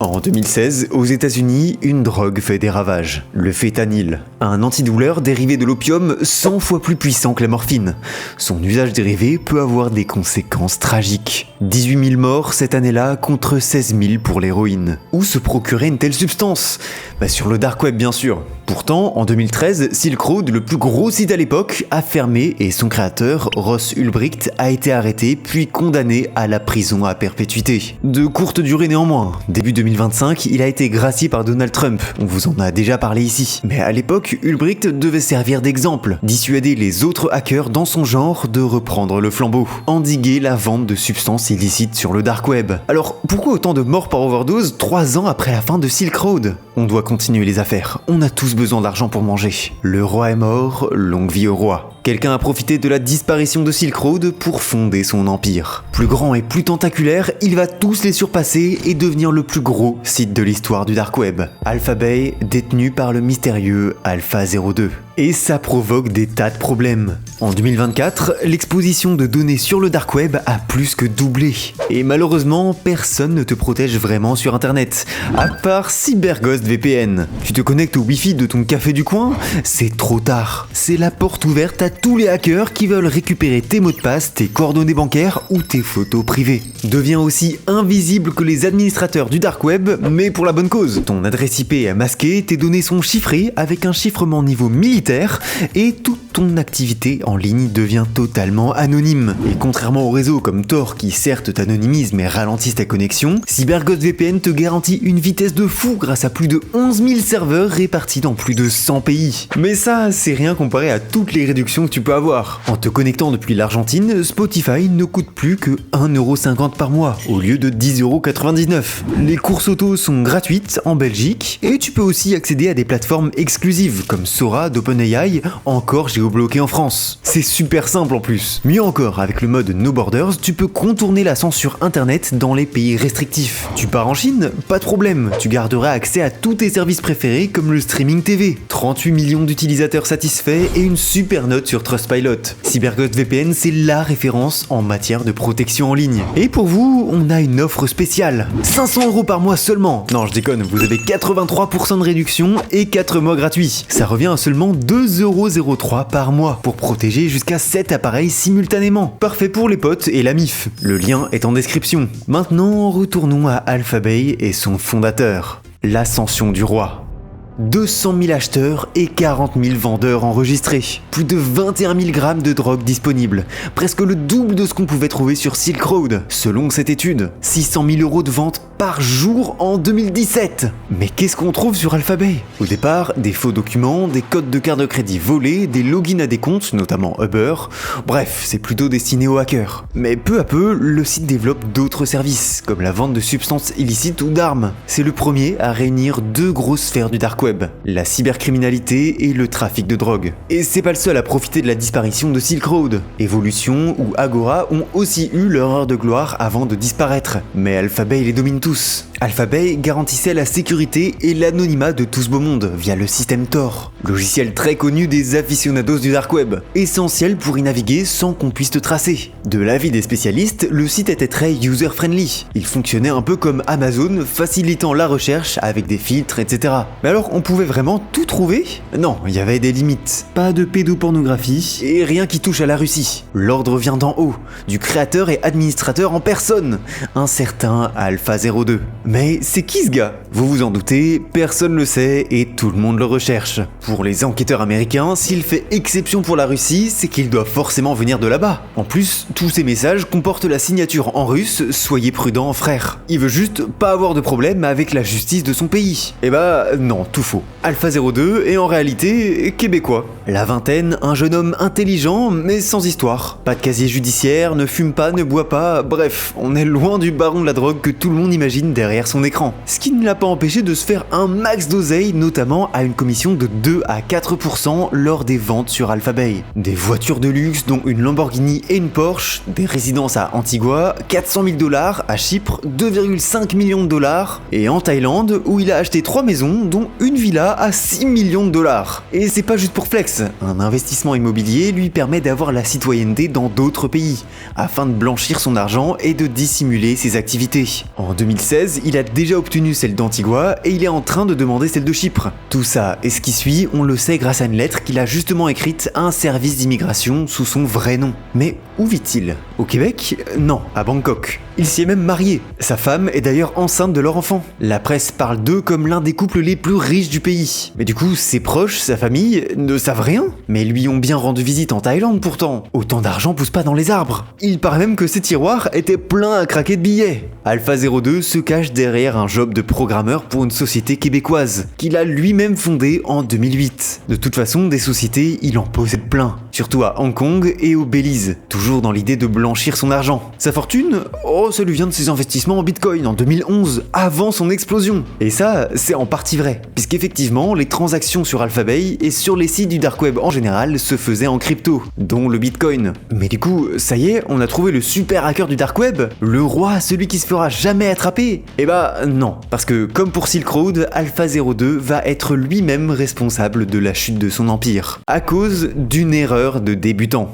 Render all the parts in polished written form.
En 2016, aux États-Unis, une drogue fait des ravages. Le fentanyl, un antidouleur dérivé de l'opium 100 fois plus puissant que la morphine. Son usage dérivé peut avoir des conséquences tragiques. 18 000 morts cette année-là contre 16 000 pour l'héroïne. Où se procurer une telle substance ? Sur le dark web bien sûr. Pourtant, en 2013, Silk Road, le plus gros site à l'époque, a fermé et son créateur, Ross Ulbricht, a été arrêté puis condamné à la prison à perpétuité. De courte durée néanmoins. Début 2025, il a été gracié par Donald Trump. On vous en a déjà parlé ici. Mais à l'époque, Ulbricht devait servir d'exemple, dissuader les autres hackers dans son genre de reprendre le flambeau, endiguer la vente de substances illicites sur le dark web. Alors, pourquoi autant de morts par overdose 3 ans après la fin de Silk Road ? On doit continuer les affaires. On a tous besoin d'argent pour manger. Le roi est mort, longue vie au roi. Quelqu'un a profité de la disparition de Silk Road pour fonder son empire. Plus grand et plus tentaculaire, il va tous les surpasser et devenir le plus gros site de l'histoire du dark web. Alphabay, détenu par le mystérieux Alpha 02. Et ça provoque des tas de problèmes. En 2024, l'exposition de données sur le dark web a plus que doublé. Et malheureusement, personne ne te protège vraiment sur internet, à part CyberGhost VPN. Tu te connectes au Wi-Fi de ton café du coin ? C'est trop tard. C'est la porte ouverte à tous les hackers qui veulent récupérer tes mots de passe, tes coordonnées bancaires ou tes photos privées. Deviens aussi invisible que les administrateurs du dark web, mais pour la bonne cause. Ton adresse IP est masquée, tes données sont chiffrées avec un chiffrement niveau militaire et toute ton activité en ligne devient totalement anonyme. Et contrairement aux réseaux comme Tor qui certes t'anonymise mais ralentissent ta connexion, CyberGhost VPN te garantit une vitesse de fou grâce à plus de 11 000 serveurs répartis dans plus de 100 pays. Mais ça, c'est rien comparé à toutes les réductions que tu peux avoir. En te connectant depuis l'Argentine, Spotify ne coûte plus que 1,50€ par mois au lieu de 10,99€. Les courses auto sont gratuites en Belgique et tu peux aussi accéder à des plateformes exclusives comme Sora d'OpenAI, encore géobloqué en France. C'est super simple en plus. Mieux encore, avec le mode No Borders, tu peux contourner la censure internet dans les pays restrictifs. Tu pars en Chine ? Pas de problème, tu garderas accès à tous tes services préférés comme le streaming TV. 38 millions d'utilisateurs satisfaits et une super note sur Trustpilot. CyberGhost VPN, c'est la référence en matière de protection en ligne. Et pour vous, on a une offre spéciale. 500€ par mois seulement. Non, je déconne, vous avez 83% de réduction et 4 mois gratuits. Ça revient à seulement 2,03€ par mois pour protéger jusqu'à 7 appareils simultanément. Parfait pour les potes et la MIF. Le lien est en description. Maintenant, retournons à Alphabay et son fondateur, l'ascension du roi. 200 000 acheteurs et 40 000 vendeurs enregistrés. Plus de 21 000 grammes de drogue disponibles. Presque le double de ce qu'on pouvait trouver sur Silk Road, selon cette étude. 600 000 € de vente par jour en 2017. Mais qu'est-ce qu'on trouve sur Alphabay ? Au départ, des faux documents, des codes de carte de crédit volés, des logins à des comptes, notamment Uber. Bref, c'est plutôt destiné aux hackers. Mais peu à peu, le site développe d'autres services, comme la vente de substances illicites ou d'armes. C'est le premier à réunir deux grosses sphères du dark web. La cybercriminalité et le trafic de drogue. Et c'est pas le seul à profiter de la disparition de Silk Road. Evolution ou Agora ont aussi eu leur heure de gloire avant de disparaître. Mais Alphabay les domine tous. Alphabay garantissait la sécurité et l'anonymat de tout ce beau monde via le système Tor, logiciel très connu des aficionados du dark web, essentiel pour y naviguer sans qu'on puisse te tracer. De l'avis des spécialistes, le site était très user-friendly. Il fonctionnait un peu comme Amazon, facilitant la recherche avec des filtres, etc. Mais alors, on pouvait vraiment tout trouver ? Non, il y avait des limites. Pas de pédopornographie et rien qui touche à la Russie. L'ordre vient d'en haut, du créateur et administrateur en personne, un certain Alpha 02. Mais c'est qui ce gars ? Vous vous en doutez, personne le sait et tout le monde le recherche. Pour les enquêteurs américains, s'il fait exception pour la Russie, c'est qu'il doit forcément venir de là-bas. En plus, tous ces messages comportent la signature en russe « Soyez prudents, frère ». Il veut juste pas avoir de problème avec la justice de son pays. Eh bah non, tout faux. Alpha 02 est en réalité québécois. La vingtaine, un jeune homme intelligent mais sans histoire. Pas de casier judiciaire, ne fume pas, ne boit pas, bref, on est loin du baron de la drogue que tout le monde imagine derrière son écran. Ce qui ne l'a pas empêché de se faire un max d'oseille, notamment à une commission de 2 à 4% lors des ventes sur Alphabay. Des voitures de luxe dont une Lamborghini et une Porsche, des résidences à Antigua, 400 000 $, à Chypre, 2,5 millions $, et en Thaïlande où il a acheté 3 maisons dont une villa à 6 millions $. Et c'est pas juste pour flex, un investissement immobilier lui permet d'avoir la citoyenneté dans d'autres pays, afin de blanchir son argent et de dissimuler ses activités. En 2016, il a déjà obtenu celle d'Antigua et il est en train de demander celle de Chypre. Tout ça et ce qui suit, on le sait grâce à une lettre qu'il a justement écrite à un service d'immigration sous son vrai nom. Mais où vit-il? Au Québec? Non, à Bangkok. Il s'y est même marié. Sa femme est d'ailleurs enceinte de leur enfant. La presse parle d'eux comme l'un des couples les plus riches du pays. Mais du coup, ses proches, sa famille, ne savent rien. Mais lui ont bien rendu visite en Thaïlande pourtant. Autant d'argent pousse pas dans les arbres. Il paraît même que ses tiroirs étaient pleins à craquer de billets. Alpha02 se cache derrière un job de programmeur pour une société québécoise, qu'il a lui-même fondée en 2008. De toute façon, des sociétés, il en possède plein. Surtout à Hong Kong et au Belize, toujours dans l'idée de blanchir son argent. Sa fortune, ça lui vient de ses investissements en Bitcoin en 2011, avant son explosion. Et ça, c'est en partie vrai, puisqu'effectivement, les transactions sur Alphabay et sur les sites du dark web en général se faisaient en crypto, dont le Bitcoin. Mais du coup, ça y est, on a trouvé le super hacker du dark web, le roi, celui qui se fera jamais attraper. Eh bah non, parce que comme pour Silk Road, Alpha02 va être lui-même responsable de la chute de son empire, à cause d'une erreur de débutant.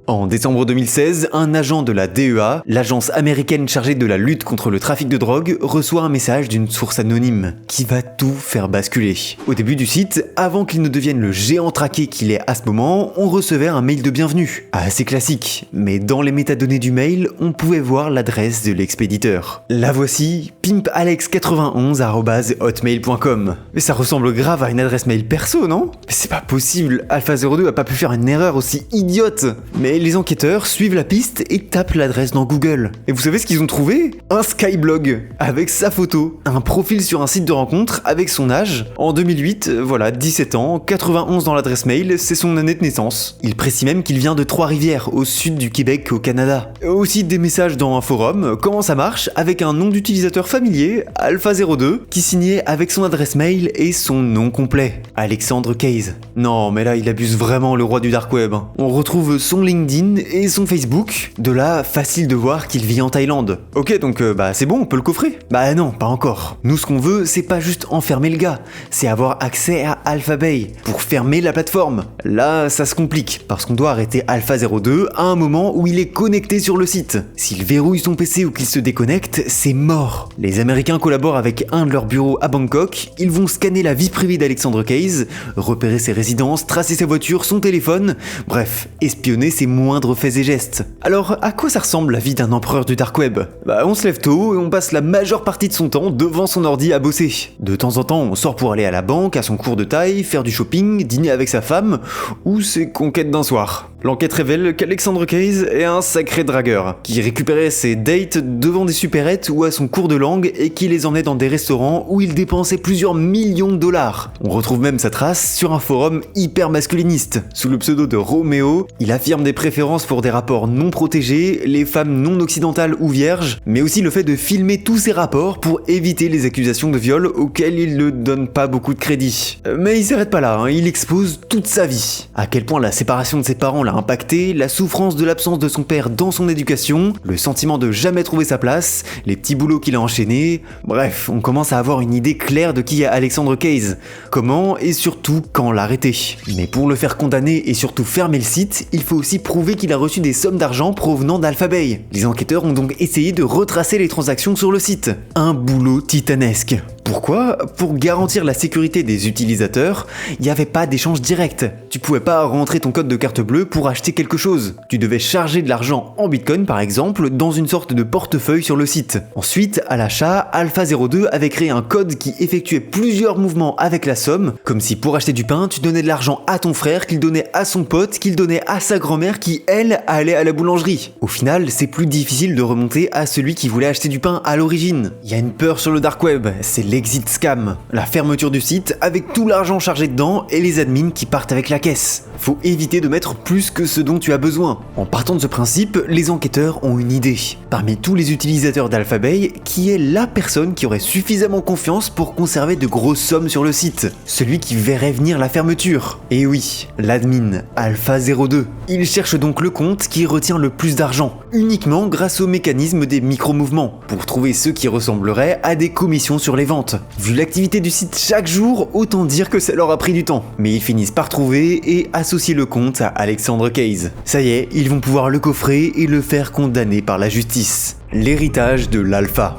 En décembre 2016, un agent de la DEA, l'agence américaine chargée de la lutte contre le trafic de drogue, reçoit un message d'une source anonyme qui va tout faire basculer. Au début du site, avant qu'il ne devienne le géant traqué qu'il est à ce moment, on recevait un mail de bienvenue. Assez classique, mais dans les métadonnées du mail, on pouvait voir l'adresse de l'expéditeur. La voici, pimpalex91@hotmail.com. Mais ça ressemble grave à une adresse mail perso, non? Mais c'est pas possible, Alpha02 a pas pu faire une erreur aussi idiote. Mais les enquêteurs suivent la piste et tapent l'adresse dans Google. Et vous savez ce qu'ils ont trouvé? Un Skyblog, avec sa photo, un profil sur un site de rencontre avec son âge. En 2008, voilà, 17 ans, 91 dans l'adresse mail, c'est son année de naissance. Il précise même qu'il vient de Trois-Rivières, au sud du Québec, au Canada. Aussi des messages dans un forum, comment ça marche, avec un nom d'utilisateur familier, Alpha02, qui signait avec son adresse mail et son nom complet, Alexandre Case. Non, mais là, il abuse vraiment, le roi du dark web. On retrouve son LinkedIn et son Facebook. De là, facile de voir qu'il vit en Thaïlande. Ok, donc c'est bon, on peut le coffrer? Bah non, pas encore. Nous, ce qu'on veut, c'est pas juste enfermer le gars, c'est avoir accès à Alphabay pour fermer la plateforme. Là, ça se complique, parce qu'on doit arrêter Alpha02 à un moment où il est connecté sur le site. S'il verrouille son PC ou qu'il se déconnecte, c'est mort. Les Américains collaborent avec un de leurs bureaux à Bangkok, ils vont scanner la vie privée d'Alexandre Case, repérer ses résidences, tracer sa voiture, son téléphone, bref, espionner ses moindres faits et gestes. Alors, à quoi ça ressemble la vie d'un empereur du dark web? Bah, on se lève tôt et on passe la majeure partie de son temps devant son ordi à bosser. De temps en temps, on sort pour aller à la banque, à son cours de taille, faire du shopping, dîner avec sa femme, ou ses conquêtes d'un soir. L'enquête révèle qu'Alexandre Case est un sacré dragueur, qui récupérait ses dates devant des supérettes ou à son cours de langue et qui les emmenait dans des restaurants où il dépensait plusieurs millions de dollars. On retrouve même sa trace sur un forum hyper masculiniste. Sous le pseudo de Roméo, il affirme des préférences pour des rapports non protégés, les femmes non occidentales ou vierges, mais aussi le fait de filmer tous ces rapports pour éviter les accusations de viol auxquelles il ne donne pas beaucoup de crédit. Mais il s'arrête pas là, il expose toute sa vie. À quel point la séparation de ses parents l'a impacté, la souffrance de l'absence de son père dans son éducation, le sentiment de jamais trouver sa place, les petits boulots qu'il a enchaînés, bref, on commence à avoir une idée claire de qui est Alexandre Case, comment et surtout quand l'arrêter. Mais pour le faire condamner et surtout fermer le site, il faut aussi prouver qu'il a reçu des sommes d'argent provenant d'Alphabay. Les enquêteurs ont donc essayé de retracer les transactions sur le site. Un boulot titanesque. Pourquoi? Pour garantir la sécurité des utilisateurs, il n'y avait pas d'échange direct. Tu pouvais pas rentrer ton code de carte bleue pour acheter quelque chose. Tu devais charger de l'argent en Bitcoin par exemple dans une sorte de portefeuille sur le site. Ensuite, à l'achat, Alpha02 avait créé un code qui effectuait plusieurs mouvements avec la somme, comme si pour acheter du pain, tu donnais de l'argent à ton frère, qu'il donnait à son pote, qu'il donnait à sa grand-mère qui, elle, allait à la boulangerie. Au final, c'est plus difficile de remonter à celui qui voulait acheter du pain à l'origine. Il y a une peur sur le dark web, c'est l'exit scam, la fermeture du site avec tout l'argent chargé dedans et les admins qui partent avec la caisse. Faut éviter de mettre plus que ce dont tu as besoin. En partant de ce principe, les enquêteurs ont une idée. Parmi tous les utilisateurs d'Alphabay, qui est la personne qui aurait suffisamment confiance pour conserver de grosses sommes sur le site? Celui qui verrait venir la fermeture. Et oui, l'admin, Alpha02. Il cherche donc le compte qui retient le plus d'argent, uniquement grâce au mécanisme des micro-mouvements, pour trouver ceux qui ressembleraient à des commissions sur les ventes. Vu l'activité du site chaque jour, autant dire que ça leur a pris du temps. Mais ils finissent par trouver et associer le compte à Alexandre Case. Ça y est, ils vont pouvoir le coffrer et le faire condamner par la justice. L'héritage de l'alpha.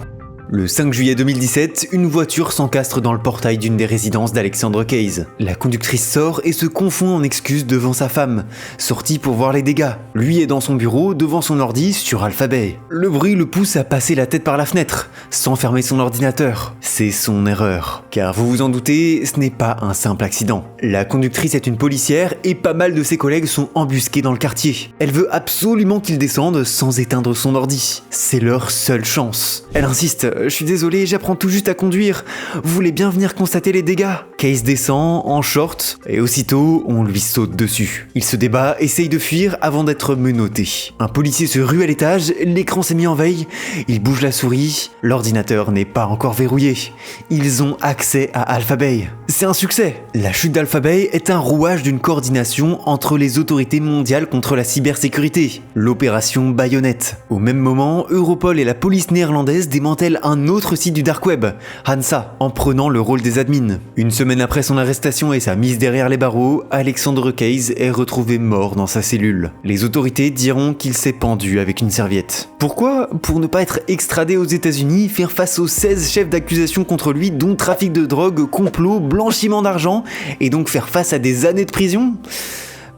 Le 5 juillet 2017, une voiture s'encastre dans le portail d'une des résidences d'Alexandre Case. La conductrice sort et se confond en excuses devant sa femme, sortie pour voir les dégâts. Lui est dans son bureau, devant son ordi, sur Alphabay. Le bruit le pousse à passer la tête par la fenêtre, sans fermer son ordinateur. C'est son erreur. Car vous vous en doutez, ce n'est pas un simple accident. La conductrice est une policière et pas mal de ses collègues sont embusqués dans le quartier. Elle veut absolument qu'il descende sans éteindre son ordi. C'est leur seule chance. Elle insiste, je suis désolé, j'apprends tout juste à conduire. Vous voulez bien venir constater les dégâts? Case descend en short et aussitôt on lui saute dessus. Il se débat, essaye de fuir avant d'être menotté. Un policier se rue à l'étage, l'écran s'est mis en veille, il bouge la souris, l'ordinateur n'est pas encore verrouillé. Ils ont accès à Alphabay. C'est un succès. La chute d'Alphabay est un rouage d'une coordination entre les autorités mondiales contre la cybersécurité, l'opération Bayonette. Au même moment, Europol et la police néerlandaise démantèlent un autre site du dark web, Hansa, en prenant le rôle des admins. Une semaine après son arrestation et sa mise derrière les barreaux, Alexandre Case est retrouvé mort dans sa cellule. Les autorités diront qu'il s'est pendu avec une serviette. Pourquoi? Pour ne pas être extradé aux États-Unis, faire face aux 16 chefs d'accusation contre lui, dont trafic de drogue, complot, blanchiment d'argent, et donc faire face à des années de prison?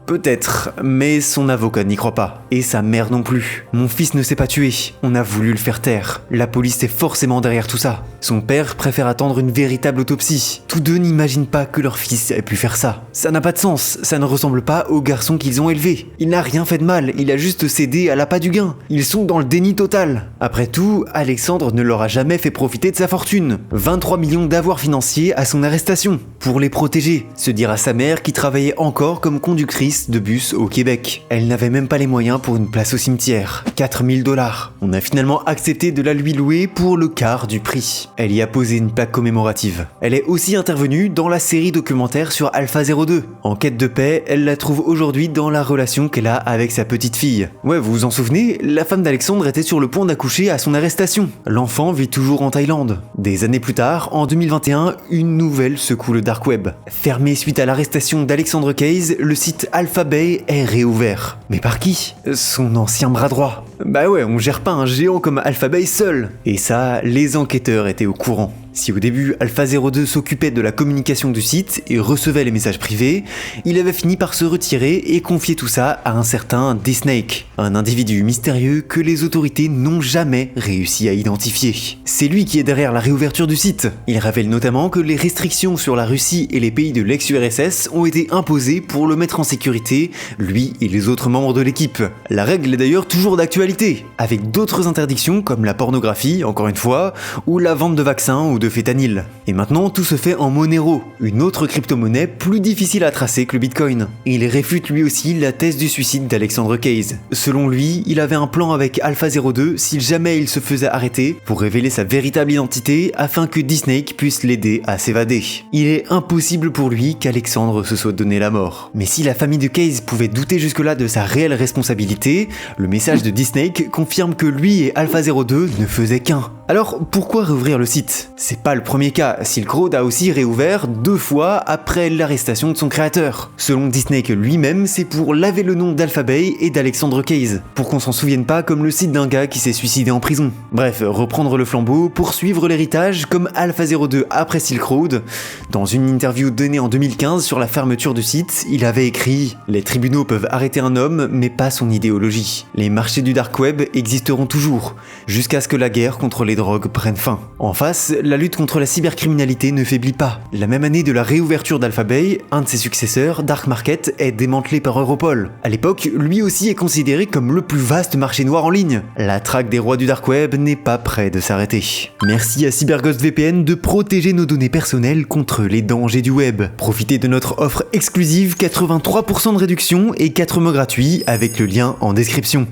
Peut-être, mais son avocat n'y croit pas. Et sa mère non plus. Mon fils ne s'est pas tué, on a voulu le faire taire. La police est forcément derrière tout ça. Son père préfère attendre une véritable autopsie. Tous deux n'imaginent pas que leur fils ait pu faire ça. Ça n'a pas de sens, ça ne ressemble pas au garçon qu'ils ont élevé. Il n'a rien fait de mal, il a juste cédé à l'appât du gain. Ils sont dans le déni total. Après tout, Alexandre ne leur a jamais fait profiter de sa fortune. 23 millions d'avoirs financiers à son arrestation. Pour les protéger, se dira sa mère qui travaillait encore comme conductrice de bus au Québec. Elle n'avait même pas les moyens pour une place au cimetière. 4000 $. On a finalement accepté de la lui louer pour le quart du prix. Elle y a posé une plaque commémorative. Elle est aussi intervenue dans la série documentaire sur Alpha 02. En quête de paix, elle la trouve aujourd'hui dans la relation qu'elle a avec sa petite fille. Ouais, vous vous en souvenez, la femme d'Alexandre était sur le point d'accoucher à son arrestation. L'enfant vit toujours en Thaïlande. Des années plus tard, en 2021, une nouvelle secoue le dark web. Fermé suite à l'arrestation d'Alexandre Case, le site Alphabay est réouvert. Mais par qui? Son ancien bras droit. Bah ouais, on gère pas un géant comme Alphabay seul. Et ça, les enquêteurs étaient au courant. Si au début Alpha 02 s'occupait de la communication du site et recevait les messages privés, il avait fini par se retirer et confier tout ça à un certain D-Snake, un individu mystérieux que les autorités n'ont jamais réussi à identifier. C'est lui qui est derrière la réouverture du site. Il révèle notamment que les restrictions sur la Russie et les pays de l'ex-URSS ont été imposées pour le mettre en sécurité, lui et les autres membres de l'équipe. La règle est d'ailleurs toujours d'actualité, avec d'autres interdictions comme la pornographie, encore une fois, ou la vente de vaccins ou de fentanyl. Et maintenant, tout se fait en Monero, une autre crypto-monnaie plus difficile à tracer que le Bitcoin. Il réfute lui aussi la thèse du suicide d'Alexandre Case. Selon lui, il avait un plan avec Alpha 02 si jamais il se faisait arrêter pour révéler sa véritable identité afin que D-Snake puisse l'aider à s'évader. Il est impossible pour lui qu'Alexandre se soit donné la mort. Mais si la famille de Case pouvait douter jusque-là de sa réelle responsabilité, le message de D-Snake confirme que lui et Alpha 02 ne faisaient qu'un. Alors pourquoi rouvrir le site? C'est pas le premier cas, Silk Road a aussi réouvert 2 fois après l'arrestation de son créateur. Selon D-Snake lui-même, c'est pour laver le nom d'Alphabay et d'Alexandre Case, pour qu'on s'en souvienne pas comme le site d'un gars qui s'est suicidé en prison. Bref, reprendre le flambeau, poursuivre l'héritage comme Alpha 02 après Silk Road. Dans une interview donnée en 2015 sur la fermeture du site, il avait écrit « Les tribunaux peuvent arrêter un homme, mais pas son idéologie. Les marchés du dark web existeront toujours, jusqu'à ce que la guerre contre les drogues prenne fin. » En face, la lutte contre la cybercriminalité ne faiblit pas. La même année de la réouverture d'Alphabay, un de ses successeurs, Dark Market, est démantelé par Europol. À l'époque, lui aussi est considéré comme le plus vaste marché noir en ligne. La traque des rois du dark web n'est pas près de s'arrêter. Merci à CyberGhost VPN de protéger nos données personnelles contre les dangers du web. Profitez de notre offre exclusive 83% de réduction et 4 mois gratuits avec le lien en description.